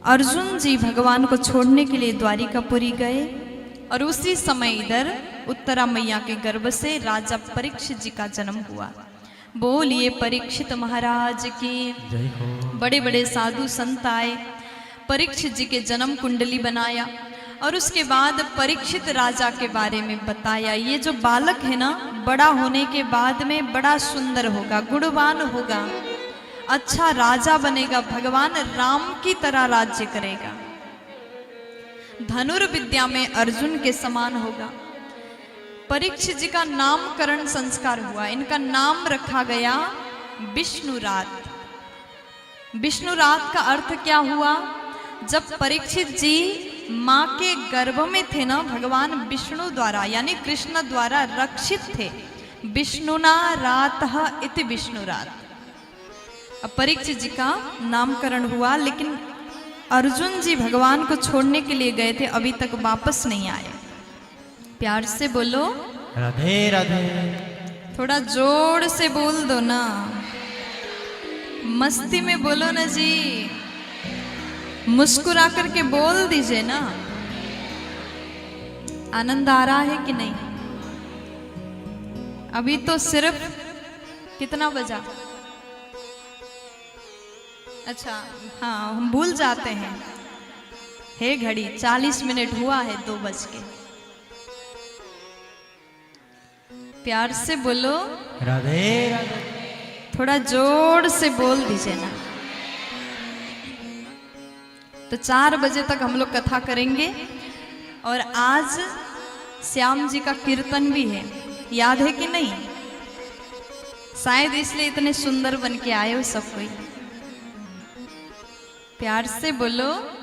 अर्जुन जी भगवान को छोड़ने के लिए द्वारिकापुरी गए और उसी समय इधर उत्तरा मैया के गर्भ से राजा परीक्षित जी का जन्म हुआ। बोलिए परीक्षित महाराज की जय हो। बड़े बड़े साधु संत आए, परीक्षित जी के जन्म कुंडली बनाया और उसके बाद परीक्षित राजा के बारे में बताया। ये जो बालक है ना, बड़ा होने के बाद में बड़ा सुंदर होगा, गुणवान होगा, अच्छा राजा बनेगा, भगवान राम की तरह राज्य करेगा, धनुर्विद्या में अर्जुन के समान होगा। परीक्षित जी का नामकरण संस्कार हुआ। इनका नाम रखा गया विष्णुरात। विष्णुरात का अर्थ क्या हुआ? जब परीक्षित जी माँ के गर्भ में थे ना, भगवान विष्णु द्वारा यानी कृष्ण द्वारा रक्षित थे। विष्णुना रातः इति विष्णुरात। अब परीक्षित जी का नामकरण हुआ, लेकिन अर्जुन जी भगवान को छोड़ने के लिए गए थे, अभी तक वापस नहीं आए। प्यार से बोलो राधे राधे। थोड़ा जोर से बोल दो ना, मस्ती में बोलो ना जी, मुस्कुरा करके बोल दीजिए ना। आनंद आ रहा है कि नहीं? अभी तो सिर्फ कितना बजा? अच्छा हाँ, हम भूल जाते हैं। हे घड़ी 40 मिनट हुआ है 2 बज के। प्यार से बोलो राधे राधे। थोड़ा जोर से बोल दीजिए ना। तो 4 बजे तक हम लोग कथा करेंगे और आज श्याम जी का कीर्तन भी है, याद है कि नहीं? शायद इसलिए इतने सुंदर बन के आए हो सब कोई। प्यार से बोलो।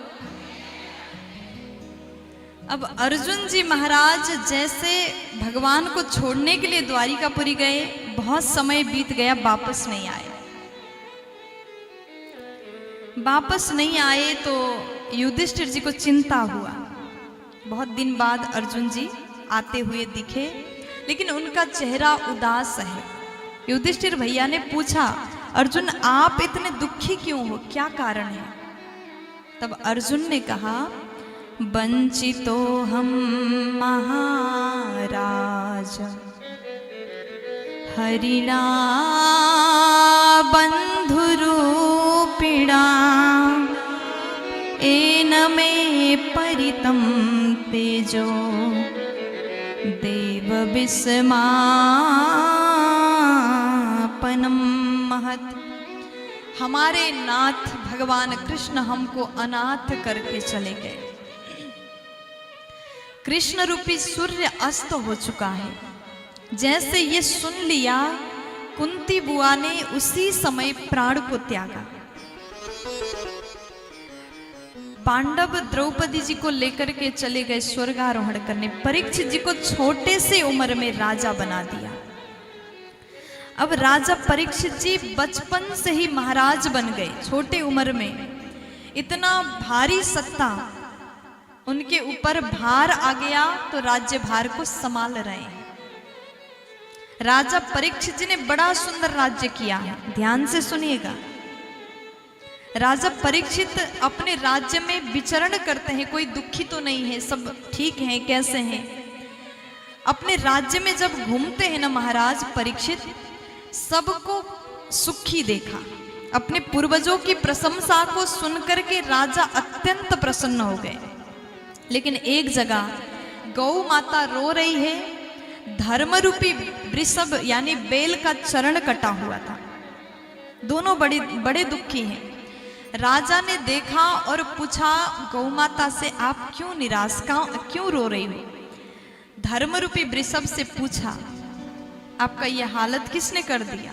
अब अर्जुन जी महाराज जैसे भगवान को छोड़ने के लिए द्वारिकापुरी गए, बहुत समय बीत गया, वापस नहीं आए। वापस नहीं आए तो युधिष्ठिर जी को चिंता हुआ। बहुत दिन बाद अर्जुन जी आते हुए दिखे, लेकिन उनका चेहरा उदास है। युधिष्ठिर भैया ने पूछा, अर्जुन आप इतने दुखी क्यों हो, क्या कारण है? तब अर्जुन ने कहा, वंचितो हम महाराज हरिणा बंधुरूपिणा एन मे परितं तेजो देव विस्मापनम महत्। हमारे नाथ भगवान कृष्ण हमको अनाथ करके चले गए। कृष्ण रूपी सूर्य अस्त हो चुका है। जैसे ये सुन लिया, कुंती बुआ ने उसी समय प्राण को त्यागा। पांडव द्रौपदी जी को लेकर के चले गए स्वर्गारोहण करने। परीक्षित जी को छोटे से उम्र में राजा बना दिया। अब राजा परीक्षित जी बचपन से ही महाराज बन गए, छोटे उम्र में। इतना भारी सत्ता उनके ऊपर भार आ गया, तो राज्य भार को संभाल रहे हैं। राजा परीक्षित जी ने बड़ा सुंदर राज्य किया है, ध्यान से सुनिएगा। राजा परीक्षित अपने राज्य में विचरण करते हैं, कोई दुखी तो नहीं है, सब ठीक हैं, कैसे हैं। अपने राज्य में जब घूमते हैं ना महाराज परीक्षित, सबको सुखी देखा। अपने पूर्वजों की प्रशंसा को सुनकर के राजा अत्यंत प्रसन्न हो गए। लेकिन एक जगह गौ माता रो रही है, धर्मरूपी वृषभ यानी बेल का चरण कटा हुआ था। दोनों बड़े दुखी हैं। राजा ने देखा और पूछा गौ माता से, आप क्यों निराश, क्यों रो रही हो? धर्मरूपी वृषभ से पूछा, आपका यह हालत किसने कर दिया?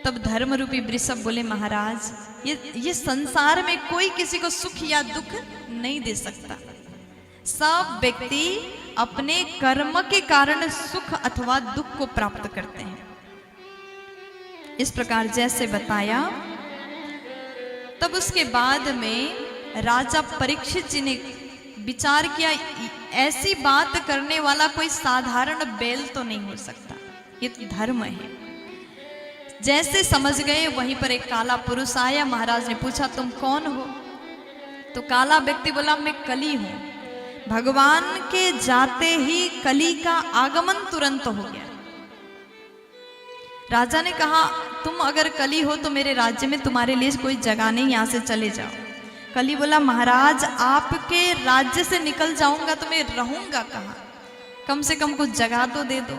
तब धर्मरूपी वृषभ बोले, महाराज ये संसार में कोई किसी को सुख या दुख नहीं दे सकता। सब व्यक्ति अपने कर्म के कारण सुख अथवा दुख को प्राप्त करते हैं। इस प्रकार जैसे बताया, तब उसके बाद में राजा परीक्षित जी ने विचार किया, ऐसी बात करने वाला कोई साधारण बैल तो नहीं हो सकता, ये तो धर्म है। जैसे समझ गए, वहीं पर एक काला पुरुष आया। महाराज ने पूछा, तुम कौन हो? तो काला व्यक्ति बोला मैं कली हूं। भगवान के जाते ही कली का आगमन तुरंत हो गया। राजा ने कहा तुम अगर कली हो तो मेरे राज्य में तुम्हारे लिए कोई जगह नहीं, यहां से चले जाओ। कली बोला महाराज आपके राज्य से निकल जाऊंगा तो मैं रहूंगा कहाँ, कम से कम कुछ जगह तो दे दो।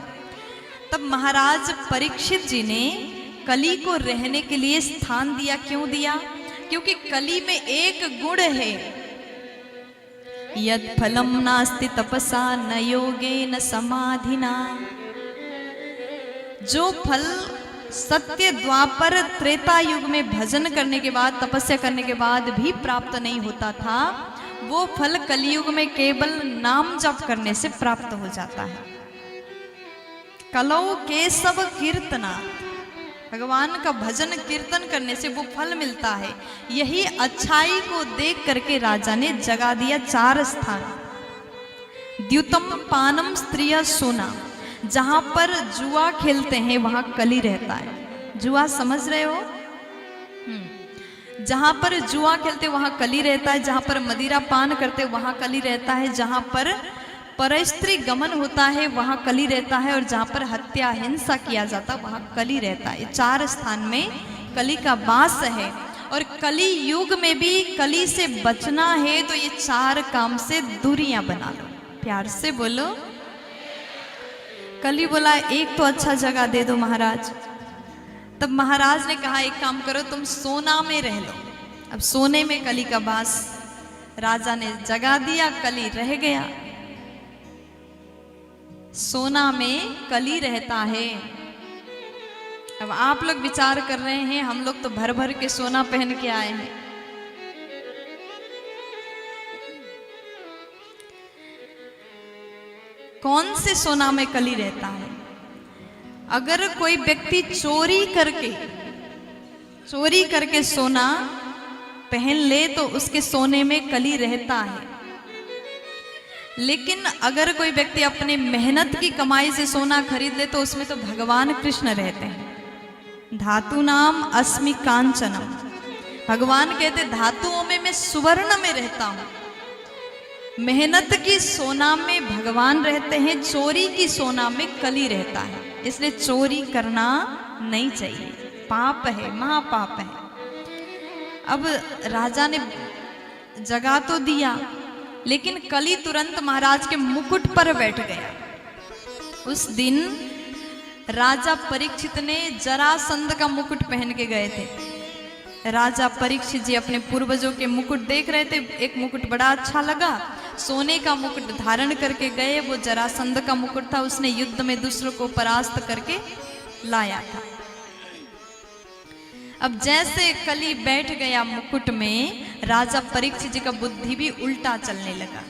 तब महाराज परीक्षित जी ने कली को रहने के लिए स्थान दिया। क्यों दिया? क्योंकि कली में एक गुण है, यद फलम नास्ति तपसा न योगेन समाधिना। जो फल सत्य द्वापर त्रेता युग में भजन करने के बाद, तपस्या करने के बाद भी प्राप्त नहीं होता था, वो फल कलियुग में केवल नाम जप करने से प्राप्त हो जाता है। कलौ केशव कीर्तना, भगवान का भजन कीर्तन करने से वो फल मिलता है। यही अच्छाई को देख करके राजा ने जगा दिया 4 स्थान। द्युतम पानम स्त्रिय सोना, जहां पर जुआ खेलते हैं वहां कली रहता है। जुआ समझ रहे हो? जहां पर जुआ खेलते वहां कली रहता है, जहां पर मदिरा पान करते वहां कली रहता है, जहां पर परस्त्री गमन होता है वहां कली रहता है, और जहां पर हत्या हिंसा किया जाता वहां कली रहता है। 4 स्थान में कली का वास है। और कली युग में भी कली से बचना है तो ये 4 काम से दूरियां बना लो। प्यार से बोलो। कली बोला एक तो अच्छा जगह दे दो महाराज। तब महाराज ने कहा एक काम करो तुम सोना में रह लो। अब सोने में कली का वास, राजा ने जगा दिया, कली रह गया। सोना में कली रहता है। अब आप लोग विचार कर रहे हैं हम लोग तो भर भर के सोना पहन के आए हैं। कौन से सोना में कली रहता है? अगर कोई व्यक्ति चोरी करके सोना पहन ले तो उसके सोने में कली रहता है। लेकिन अगर कोई व्यक्ति अपने मेहनत की कमाई से सोना खरीद ले तो उसमें तो भगवान कृष्ण रहते हैं। धातु नाम अस्मि कांचनम, भगवान कहते धातुओं में मैं सुवर्ण में रहता हूं। मेहनत की सोना में भगवान रहते हैं, चोरी की सोना में कली रहता है। इसलिए चोरी करना नहीं चाहिए, पाप है, महापाप है। अब राजा ने जगा तो दिया लेकिन कली तुरंत महाराज के मुकुट पर बैठ गया। उस दिन राजा परीक्षित ने जरासंध का मुकुट पहन के गए थे। राजा परीक्षित जी अपने पूर्वजों के मुकुट देख रहे थे, एक मुकुट बड़ा अच्छा लगा, सोने का मुकुट धारण करके गए। वो जरासंध का मुकुट था, उसने युद्ध में दूसरों को परास्त करके लाया था। अब जैसे कली बैठ गया मुकुट में, राजा परीक्षित जी का बुद्धि भी उल्टा चलने लगा।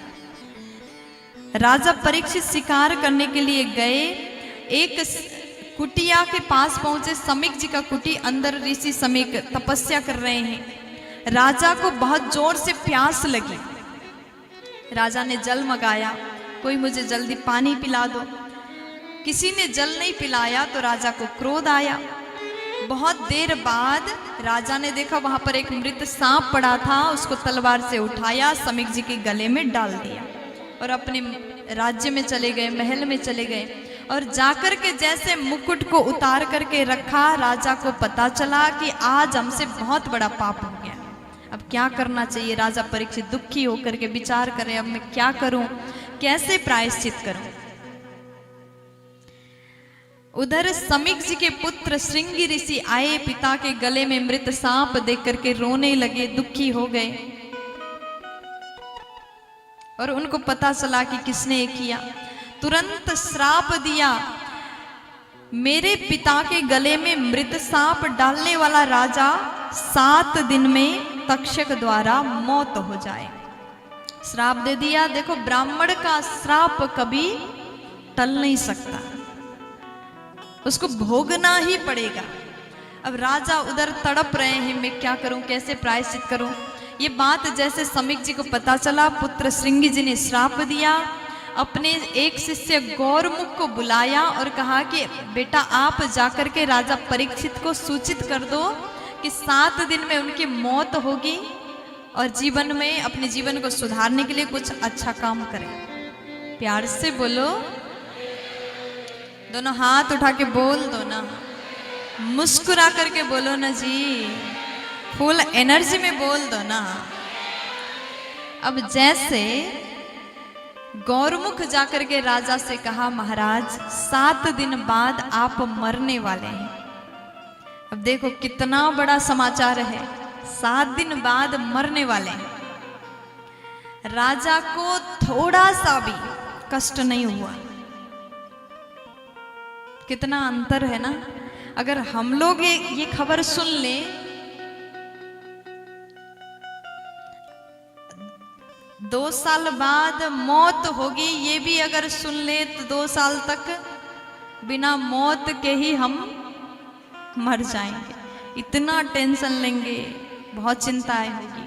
राजा परीक्षित शिकार करने के लिए गए, एक कुटिया के पास पहुंचे, समीक जी का कुटी, अंदर ऋषि समीक तपस्या कर रहे हैं। राजा को बहुत जोर से प्यास लगी। राजा ने जल मंगाया, कोई मुझे जल्दी पानी पिला दो। किसी ने जल नहीं पिलाया तो राजा को क्रोध आया। बहुत देर बाद राजा ने देखा वहां पर एक मृत सांप पड़ा था, उसको तलवार से उठाया, समीक जी के गले में डाल दिया और अपने राज्य में चले गए, महल में चले गए। और जाकर के जैसे मुकुट को उतार करके रखा, राजा को पता चला कि आज हमसे बहुत बड़ा पाप हो गया। अब क्या करना चाहिए? राजा परीक्षित दुखी होकर के विचार करें, अब मैं क्या करूं, कैसे प्रायश्चित करूं। उधर समीक जी के पुत्र श्रृंगी ऋषि आए, पिता के गले में मृत सांप देख करके रोने लगे, दुखी हो गए। और उनको पता चला कि किसने ये किया। तुरंत श्राप दिया, मेरे पिता के गले में मृत सांप डालने वाला राजा 7 दिन में तक्षक द्वारा मौत हो जाए। श्राप दे दिया। देखो ब्राह्मण का श्राप कभी टल नहीं सकता, उसको भोगना ही पड़ेगा। अब राजा उधर तड़प रहे हैं, मैं क्या करूं, कैसे प्रायश्चित करूं। ये बात जैसे समीक जी को पता चला, पुत्र श्रृंगी जी ने श्राप दिया। अपने एक शिष्य गौरमुख को बुलाया और कहा कि बेटा आप जाकर के राजा परीक्षित को सूचित कर दो कि 7 दिन में उनकी मौत होगी और जीवन में अपने जीवन को सुधारने के लिए कुछ अच्छा काम करें। प्यार से बोलो, दोनों हाथ उठा के बोल दो ना, मुस्कुरा करके बोलो ना जी, फुल एनर्जी में बोल दो ना। अब जैसे गौरमुख जाकर के राजा से कहा, महाराज 7 दिन बाद आप मरने वाले हैं। अब देखो कितना बड़ा समाचार है, 7 दिन बाद मरने वाले हैं। राजा को थोड़ा सा भी कष्ट नहीं हुआ। कितना अंतर है ना। अगर हम लोग ये खबर सुन ले, 2 साल बाद मौत होगी, ये भी अगर सुन ले तो 2 साल तक बिना मौत के ही हम मर जाएंगे। इतना टेंशन लेंगे, बहुत चिंताएं होगी।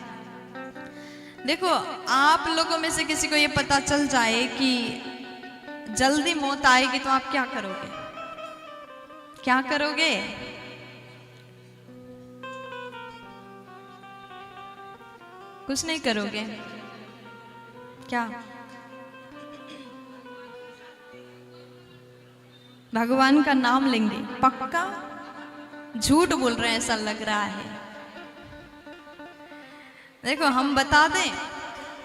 देखो आप लोगों में से किसी को ये पता चल जाए कि जल्दी मौत आएगी तो आप क्या करोगे? क्या करोगे? कुछ नहीं करोगे क्या? भगवान का नाम लेंगे? पक्का? झूठ बोल रहे हैं ऐसा लग रहा है। देखो हम बता दें,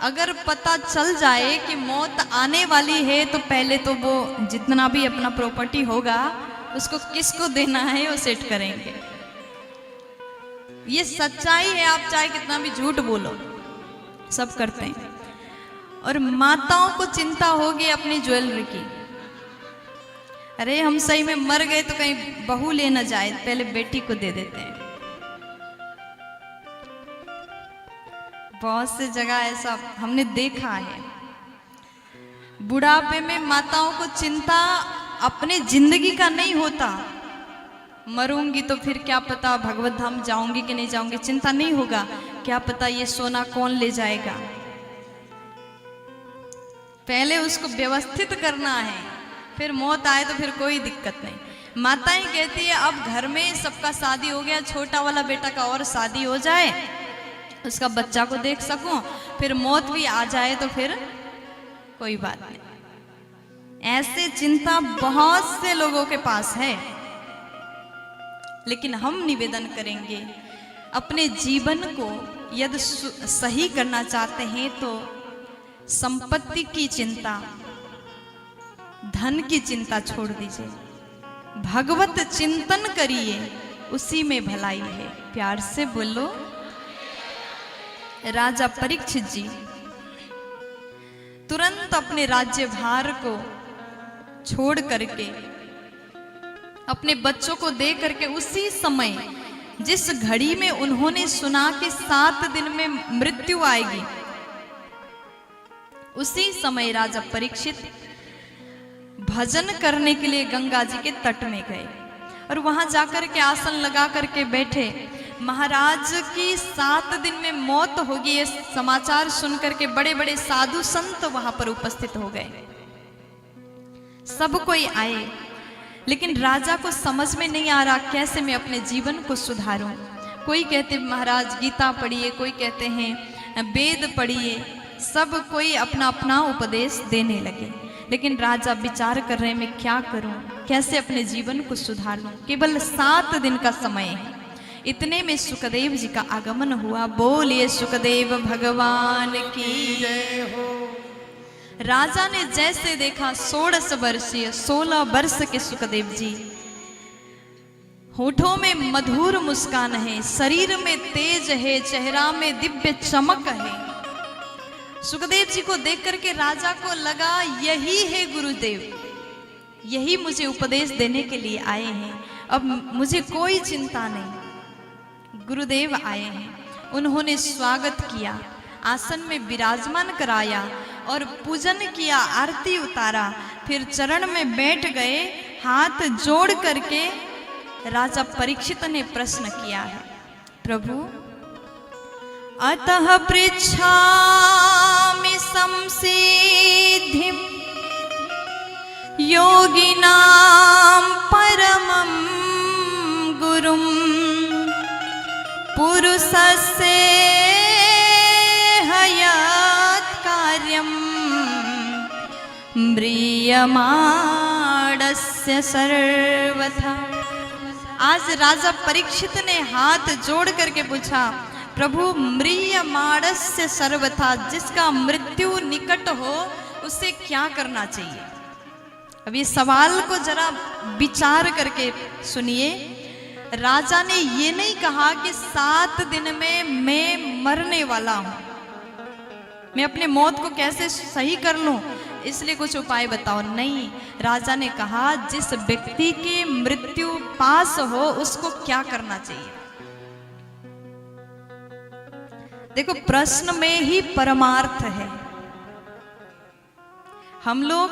अगर पता चल जाए कि मौत आने वाली है तो पहले तो वो जितना भी अपना प्रॉपर्टी होगा उसको किसको देना है वो सेट करेंगे। ये सच्चाई है, आप चाहे कितना भी झूठ बोलो, सब करते हैं। और माताओं को चिंता होगी अपनी ज्वेलरी की, अरे हम सही में मर गए तो कहीं बहू ले न जाए, पहले बेटी को दे देते हैं। बहुत से जगह ऐसा हमने देखा है। बुढ़ापे में माताओं को चिंता अपने जिंदगी का नहीं होता, मरूंगी तो फिर क्या पता भगवत धाम जाऊंगी कि नहीं जाऊंगी, चिंता नहीं होगा, क्या पता ये सोना कौन ले जाएगा। पहले उसको व्यवस्थित करना है, फिर मौत आए तो फिर कोई दिक्कत नहीं। माताएं कहती है अब घर में सबका शादी हो गया, छोटा वाला बेटा का और शादी हो जाए, उसका बच्चा को देख सकूं, फिर मौत भी आ जाए तो फिर कोई बात नहीं। ऐसे चिंता बहुत से लोगों के पास है। लेकिन हम निवेदन करेंगे, अपने जीवन को यदि सही करना चाहते हैं तो संपत्ति की चिंता, धन की चिंता छोड़ दीजिए, भगवत चिंतन करिए, उसी में भलाई है। प्यार से बोलो। राजा परीक्षित जी तुरंत अपने राज्य भार को छोड़ करके अपने बच्चों को दे करके उसी समय जिस घड़ी में उन्होंने सुना कि 7 दिन में मृत्यु आएगी, उसी समय राजा परीक्षित भजन करने के लिए गंगा जी के तट में गए और वहां जाकर के आसन लगा करके बैठे। महाराज की 7 दिन में मौत होगी ये समाचार सुनकर के बड़े बड़े साधु संत वहां पर उपस्थित हो गए। सब कोई आए, लेकिन राजा को समझ में नहीं आ रहा कैसे मैं अपने जीवन को सुधारूं। कोई कहते महाराज गीता पढ़िए, कोई कहते हैं वेद पढ़िए, सब कोई अपना अपना उपदेश देने लगे। लेकिन राजा विचार कर रहे हैं मैं क्या करूं, कैसे अपने जीवन को सुधार लूं। केवल 7 दिन का समय है। इतने में सुखदेव जी का आगमन हुआ। बोलिए सुखदेव भगवान की जय हो। राजा ने जैसे देखा 16 वर्ष के सुखदेव जी, होठों में मधुर मुस्कान है, शरीर में तेज है, चेहरा में दिव्य चमक है। सुखदेव जी को देख करके राजा को लगा यही है गुरुदेव, यही मुझे उपदेश देने के लिए आए हैं, अब मुझे कोई चिंता नहीं। गुरुदेव आए हैं, उन्होंने स्वागत किया, आसन में विराजमान कराया और पूजन किया, आरती उतारा, फिर चरण में बैठ गए। हाथ जोड़ करके राजा परीक्षित ने प्रश्न किया है, प्रभु अतः पृच्छामि संसिद्धिं योगिनां परमं गुरुं पुरुषस्य म्रियमाणस्य सर्वथा। आज राजा परीक्षित ने हाथ जोड़ करके पूछा, प्रभु म्रियमाणस्य सर्वथा, जिसका मृत्यु निकट हो उसे क्या करना चाहिए? अब ये सवाल को जरा विचार करके सुनिए। राजा ने ये नहीं कहा कि 7 दिन में मैं मरने वाला हूं, मैं अपने मौत को कैसे सही कर लूं, इसलिए कुछ उपाय बताओ। नहीं, राजा ने कहा जिस व्यक्ति की मृत्यु पास हो उसको क्या करना चाहिए। देखो, प्रश्न में ही परमार्थ है। हम लोग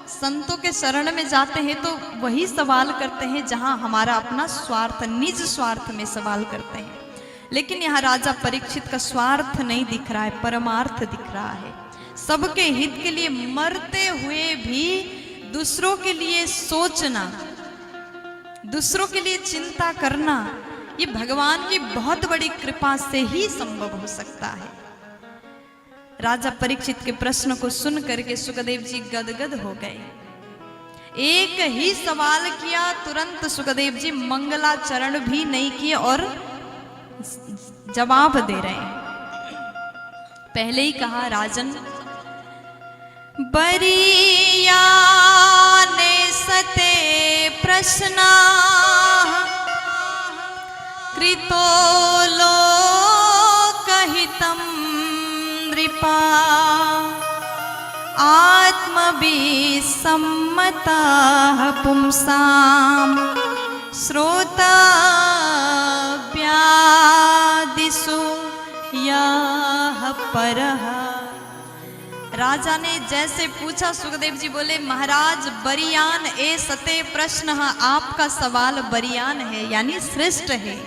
संतों के शरण में जाते हैं तो वही सवाल करते हैं जहां हमारा अपना स्वार्थ, निज स्वार्थ में सवाल करते हैं। लेकिन यहाँ राजा परीक्षित का स्वार्थ नहीं दिख रहा है, परमार्थ दिख रहा है। सबके हित के लिए मरते हुए भी दूसरों के लिए सोचना, दूसरों के लिए चिंता करना, ये भगवान की बहुत बड़ी कृपा से ही संभव हो सकता है। राजा परीक्षित के प्रश्न को सुन करके सुखदेव जी गदगद हो गए। एक ही सवाल किया, तुरंत सुखदेव जी मंगलाचरण भी नहीं किए और जवाब दे रहे हैं। पहले ही कहा, राजन बरियाने सते प्रश्ना कृतो लोकहितं नृपा आत्मविसम्मताः पुंसां श्रोतव्यादिषु यः परः। राजा ने जैसे पूछा, सुखदेव जी बोले, महाराज बरियान ए सते प्रश्न, आपका सवाल बरियान है, यानी श्रेष्ठ है,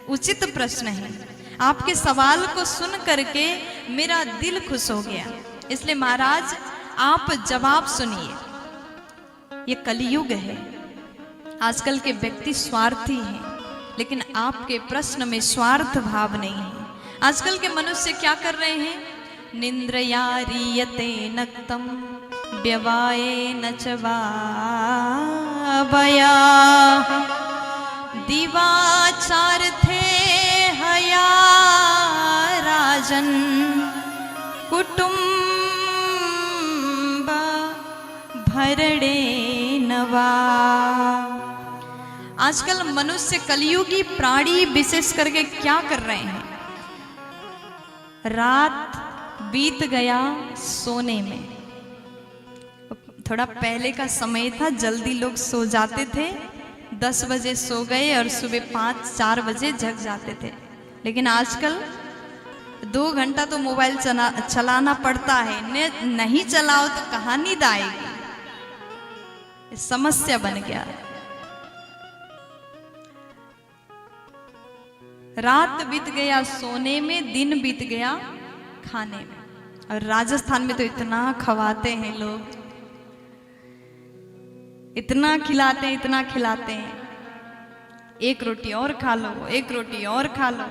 उचित प्रश्न है। आपके सवाल को सुन करके मेरा दिल खुश हो गया, इसलिए महाराज आप जवाब सुनिए। ये कलियुग है, आजकल के व्यक्ति स्वार्थी हैं, लेकिन आपके प्रश्न में स्वार्थ भाव नहीं है। आजकल के मनुष्य क्या कर रहे हैं? निंद्रया रीयते नक्तम व्यवायेन च वावया दिवाचार्थे हया राजन कुटुंब भरणे नवा। आजकल मनुष्य, कलियुगी प्राणी विशेष करके क्या कर रहे हैं? रात बीत गया सोने में। थोड़ा पहले का समय था, जल्दी लोग सो जाते थे, 10 बजे सो गए और सुबह 5-4 बजे जग जाते थे। लेकिन आजकल 2 घंटा तो मोबाइल चलाना पड़ता है, नहीं चलाओ तो कहाँ नींद आएगी। समस्या बन गया। रात बीत गया सोने में, दिन बीत गया खाने में। और राजस्थान में तो इतना खवाते हैं लोग, इतना खिलाते हैं, इतना खिलाते हैं, एक रोटी और खा लो, एक रोटी और खा लो।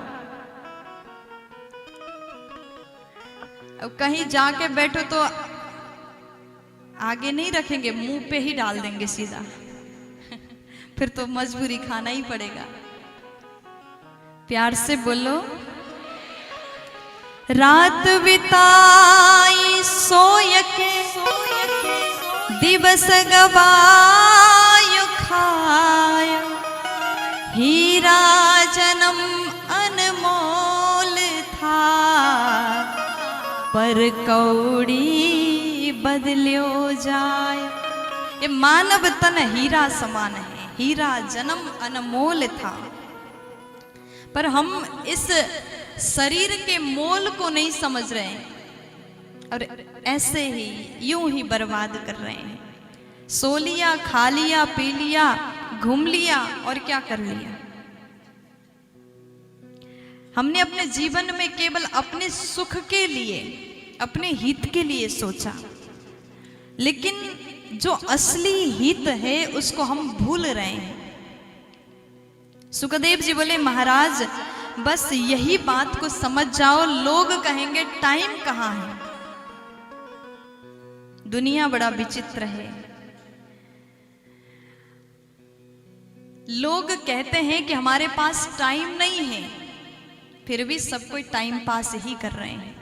अब कहीं जाके बैठो तो आगे नहीं रखेंगे, मुंह पे ही डाल देंगे सीधा। फिर तो मजबूरी खाना ही पड़ेगा। प्यार से बोलो, रात बिताई सोय के दिवस गवायो खायो, हीरा जन्म अनमोल था, पर कौड़ी बदल्यो जाए। ये मानव तन हीरा समान है, हीरा जन्म अनमोल था, पर हम इस शरीर के मोल को नहीं समझ रहे हैं और ऐसे ही यूं ही बर्बाद कर रहे हैं। सो लिया, खा लिया, पी लिया, घूम लिया और क्या कर लिया। हमने अपने जीवन में केवल अपने सुख के लिए, अपने हित के लिए सोचा, लेकिन जो असली हित है उसको हम भूल रहे हैं। सुखदेव जी बोले, महाराज बस यही बात को समझ जाओ, लोग कहेंगे टाइम कहाँ है। दुनिया बड़ा विचित्र है। लोग कहते हैं कि हमारे पास टाइम नहीं है, फिर भी सब कोई टाइम पास ही कर रहे हैं।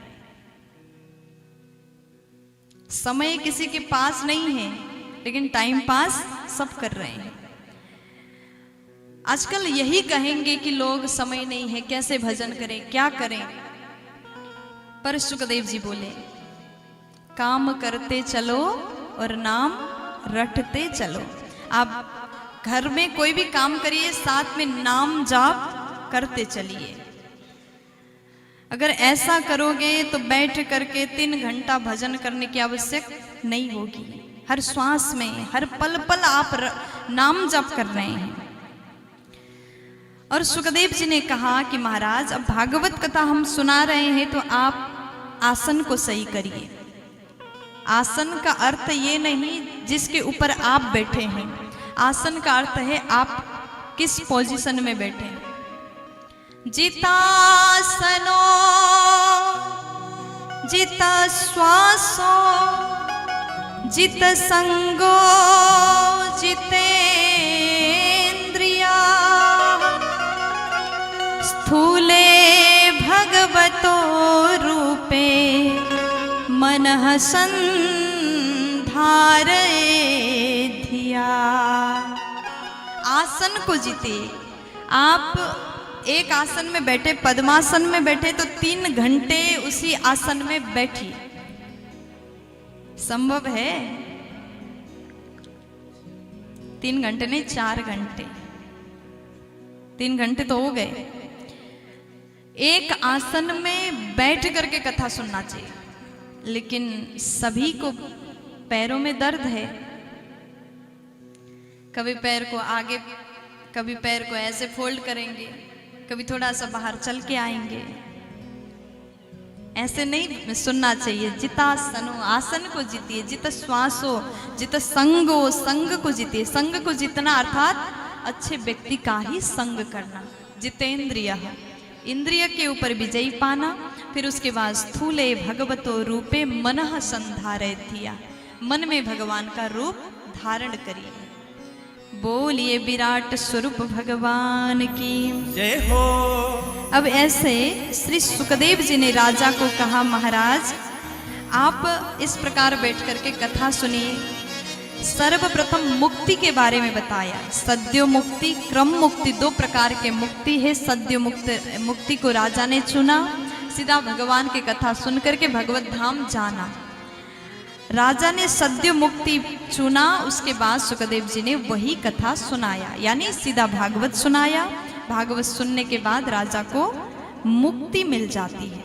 समय किसी के पास नहीं है, लेकिन टाइम पास सब कर रहे हैं। आजकल यही कहेंगे कि लोग समय नहीं है, कैसे भजन करें, क्या करें। पर सुखदेव जी बोले, काम करते चलो और नाम रटते चलो। आप घर में कोई भी काम करिए, साथ में नाम जाप करते चलिए। अगर ऐसा करोगे तो बैठ करके 3 घंटा भजन करने की आवश्यक नहीं होगी। हर श्वास में, हर पल पल आप नाम जप कर रहे हैं। और सुखदेव जी ने कहा कि महाराज, अब भागवत कथा हम सुना रहे हैं तो आप आसन को सही करिए। आसन का अर्थ ये नहीं जिसके ऊपर आप बैठे हैं, आसन का अर्थ है आप किस पोजीशन में बैठे हैं। जितासनो जित श्वासो जित संगो जितेन्द्रिया स्थूले भगवतो रूपे मनः संधारयेधिया। आसन को जीते। आप एक आसन में बैठे, पद्मासन में बैठे तो 3 घंटे उसी आसन में बैठिए। संभव है? 3 घंटे नहीं, 4 घंटे। 3 घंटे तो हो गए। एक आसन में बैठ करके कथा सुनना चाहिए, लेकिन सभी को पैरों में दर्द है। कभी पैर को आगे, कभी पैर को ऐसे फोल्ड करेंगे, कभी थोड़ा सा बाहर चल के आएंगे। ऐसे नहीं सुनना चाहिए। जितासनो, आसन को जीतिए। जित श्वासो जित संगो, संग को जीतिए। संग को जीतना अर्थात अच्छे व्यक्ति का ही संग करना। जितेंद्रिय, इंद्रिय के ऊपर विजयी पाना। फिर उसके बाद स्थूले भगवतो रूपे मनः संधारयेधिया, मन में भगवान का रूप धारण करिए। बोलिए विराट स्वरूप भगवान की जय हो। अब ऐसे श्री सुखदेव जी ने राजा को कहा, महाराज आप इस प्रकार बैठ करके कथा सुनिए। सर्वप्रथम मुक्ति के बारे में बताया। सद्यो मुक्ति, क्रम मुक्ति, 2 प्रकार के मुक्ति है। सद्यो मुक्ति को राजा ने चुना, सीधा भगवान की कथा सुन करके भगवत धाम जाना। राजा ने सद्यो मुक्ति चुना, उसके बाद सुखदेव जी ने वही कथा सुनाया, यानी सीधा भागवत सुनाया। भागवत सुनने के बाद राजा को मुक्ति मिल जाती है।